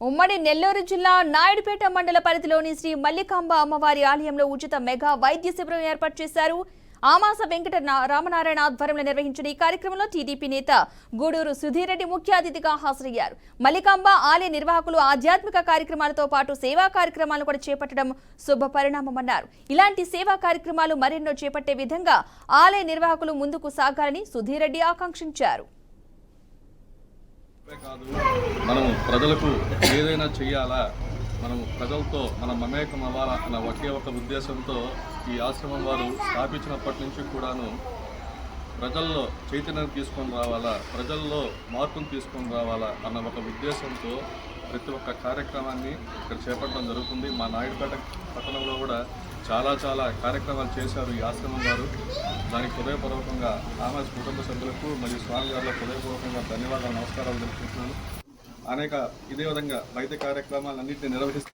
ఉమ్మడి నెల్లూరు జిల్లా నాయుడుపేట మండల పరిధిలోని శ్రీ మల్లికాంబ అమ్మవారి ఆలయంలో ఉచిత మెగా వైద్య శిబిరం ఏర్పాటు చేశారు. ఆమాస వెంకట రామనారాయణ ఆధ్వర్యంలో నిర్వహించిన ఈ కార్యక్రమంలో టీడీపీ నేత గూడూరు సుధీర్ రెడ్డి ముఖ్య అతిథిగా హాజరయ్యారు. మల్లికాంబ ఆలయ నిర్వాహకులు ఆధ్యాత్మిక కార్యక్రమాలతో పాటు సేవా కార్యక్రమాలను కూడా చేపట్టడం శుభ పరిణామమన్నారు. ఇలాంటి సేవా కార్యక్రమాలు మరెన్నో చేపట్టే విధంగా ఆలయ నిర్వాహకులు ముందుకు సాగాలని సుధీర్ రెడ్డి ఆకాంక్షించారు. మనము ప్రజలకు ఏదైనా చెయ్యాలా, మనము ప్రజలతో మనం మమేకం అవ్వాలా అన్న ఒకే ఒక ఉద్దేశంతో ఈ ఆశ్రమం వారు స్థాపించినప్పటి నుంచి కూడాను ప్రజల్లో చైతన్యం తీసుకొని రావాలా, ప్రజల్లో మార్పును తీసుకొని రావాలా అన్న ఒక ఉద్దేశంతో ప్రతి ఒక్క కార్యక్రమాన్ని ఇక్కడ చేపట్టడం జరుగుతుంది. మా నాయుడుపేట పట్టణంలో కూడా చాలా కార్యక్రమాలు చేశారు ఈ ఆశ్రమం వారు. దానికి హృదయపూర్వకంగా ఆమాస్ కుటుంబ సభ్యులకు మరియు స్వామి గారులకు హృదయపూర్వకంగా ధన్యవాదాలు, నమస్కారాలు తెలుపుకుంటున్నాను. అనేక ఇదే విధంగా వైద్య కార్యక్రమాలన్నింటినీ నిర్వహిస్తారు.